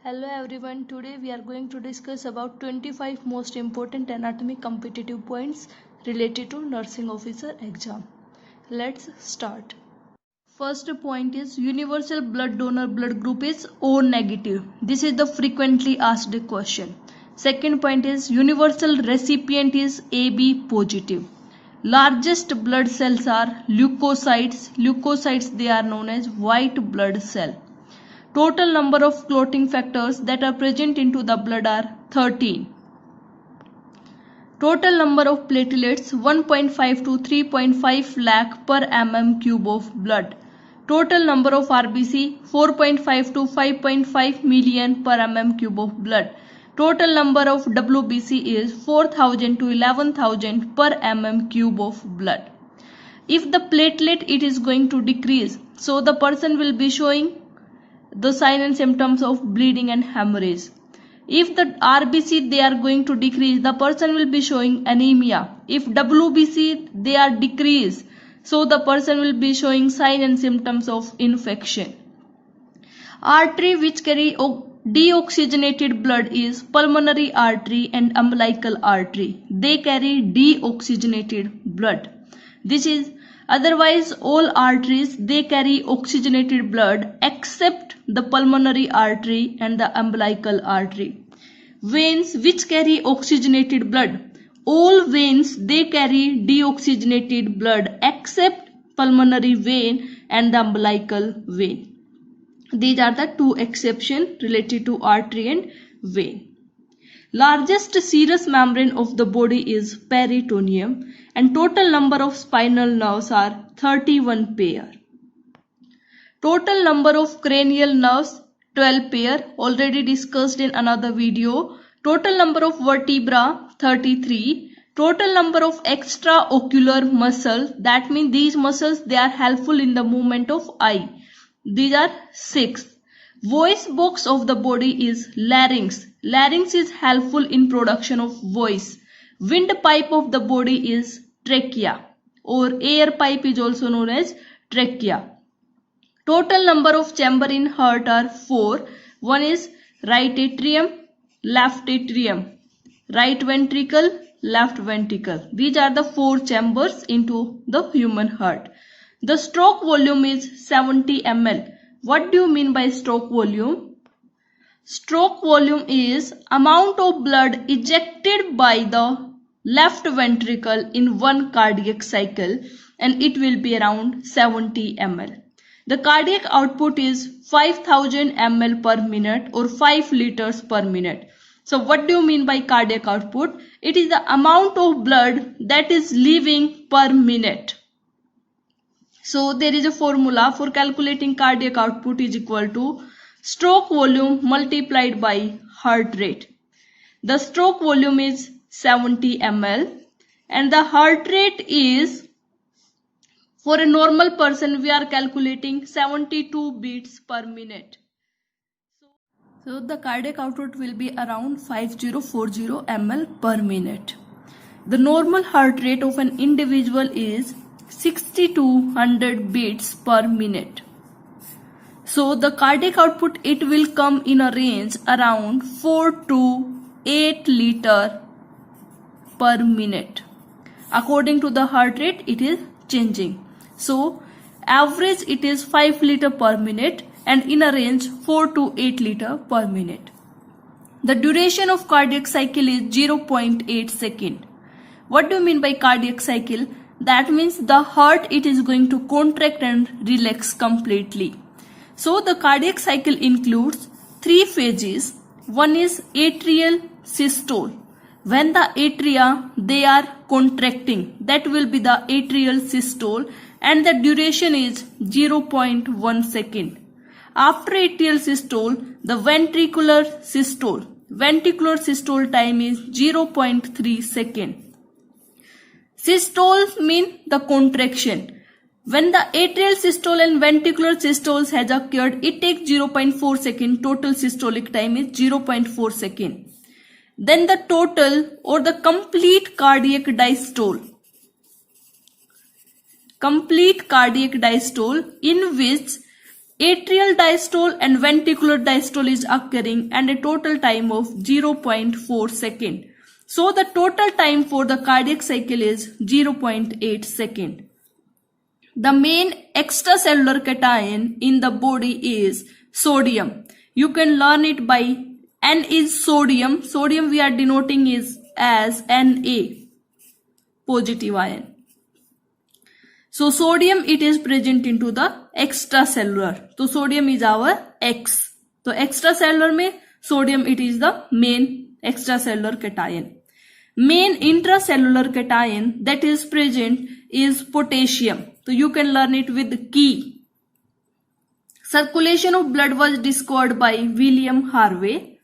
Hello everyone, today we are going to discuss about 25 most important anatomy competitive points related to nursing officer exam. Let's start. First point is universal blood donor blood group is O negative. This is the frequently asked question. Second point is universal recipient is AB positive. Largest blood cells are leukocytes. Leukocytes, they are known as white blood cell. Total number of clotting factors that are present into the blood are 13. Total number of platelets 1.5 to 3.5 lakh per mm cube of blood. Total number of RBC 4.5 to 5.5 million per mm cube of blood. Total number of WBC is 4,000 to 11,000 per mm cube of blood. If the platelet it is going to decrease, so the person will be showing the sign and symptoms of bleeding and hemorrhage. If the RBC they are going to decrease, the person will be showing anemia. If WBC they are decreased, so the person will be showing sign and symptoms of infection. Artery which carry deoxygenated blood is pulmonary artery and umbilical artery. They carry deoxygenated blood. This is otherwise all arteries they carry oxygenated blood except the pulmonary artery and the umbilical artery. Veins which carry oxygenated blood. All veins they carry deoxygenated blood except pulmonary vein and the umbilical vein. These are the two exceptions related to artery and vein. Largest serous membrane of the body is peritoneum and total number of spinal nerves are 31 pair. Total number of cranial nerves 12 pair, already discussed in another video. Total number of vertebra 33. Total number of extraocular muscles, that means these muscles they are helpful in the movement of eye. These are 6. Voice box of the body is larynx. Larynx is helpful in production of voice. Windpipe of the body is trachea or air pipe is also known as trachea. Total number of chamber in heart are 4. One is right atrium, left atrium, right ventricle, left ventricle. These are the 4 chambers into the human heart. The stroke volume is 70 ml. What do you mean by stroke volume? Stroke volume is amount of blood ejected by the left ventricle in one cardiac cycle, and it will be around 70 ml. The cardiac output is 5000 ml per minute or 5 liters per minute. So what do you mean by cardiac output? It is the amount of blood that is leaving per minute. So there is a formula for calculating cardiac output is equal to stroke volume multiplied by heart rate. The stroke volume is 70 ml and the heart rate is, for a normal person we are calculating 72 beats per minute. So the cardiac output will be around 5040 ml per minute. The normal heart rate of an individual is 6200 beats per minute. So the cardiac output it will come in a range around 4 to 8 liter per minute. According to the heart rate it is changing. So average it is 5 liter per minute and in a range 4 to 8 liter per minute. The duration of cardiac cycle is 0.8 second. What do you mean by cardiac cycle? That means the heart it is going to contract and relax completely. So the cardiac cycle includes 3 phases. One is atrial systole. When the atria they are contracting, that will be the atrial systole and the duration is 0.1 second. After atrial systole, the ventricular systole. Ventricular systole time is 0.3 second. Systoles mean the contraction. When the atrial systole and ventricular systoles has occurred, it takes 0.4 second. Total systolic time is 0.4 second. Then the total or the complete cardiac diastole. Complete cardiac diastole in which Atrial diastole and ventricular diastole is occurring and a total time of 0.4 second. So the total time for the cardiac cycle is 0.8 second. The main extracellular cation in the body is sodium. You can learn it by N is sodium. Sodium we are denoting is as Na, positive ion. So sodium it is present into the extracellular. So sodium is our X. So extracellular में sodium it is the main extracellular cation. Main intracellular cation that is present is potassium. So you can learn it with key. Circulation of blood was discovered by William Harvey.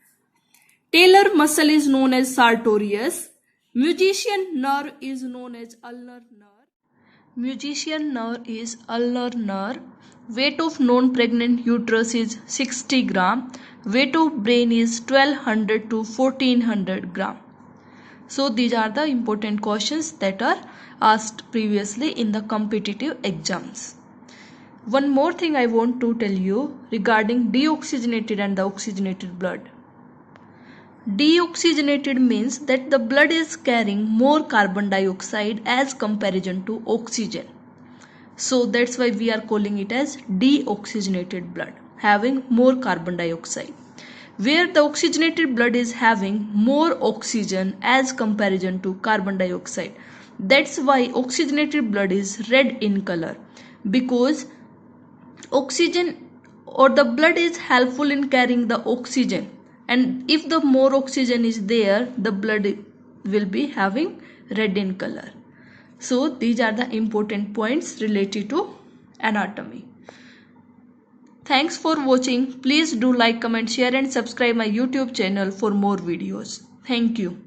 Talar muscle is known as sartorius. Musician nerve is known as ulnar nerve. Musician nerve is ulnar nerve. Weight of non-pregnant uterus is 60 gram. Weight of brain is 1200 to 1400 gram. So these are the important questions that are asked previously in the competitive exams. One more thing I want to tell you regarding deoxygenated and the oxygenated blood. Deoxygenated means that the blood is carrying more carbon dioxide as comparison to oxygen. So that's why we are calling it as deoxygenated blood, having more carbon dioxide. Where the oxygenated blood is having more oxygen as comparison to carbon dioxide. That's why oxygenated blood is red in color, because oxygen or the blood is helpful in carrying the oxygen, and if the more oxygen is there, the blood will be having red in color. So these are the important points related to anatomy. Thanks for watching. Please do like, comment, share and subscribe my YouTube channel for more videos. Thank you.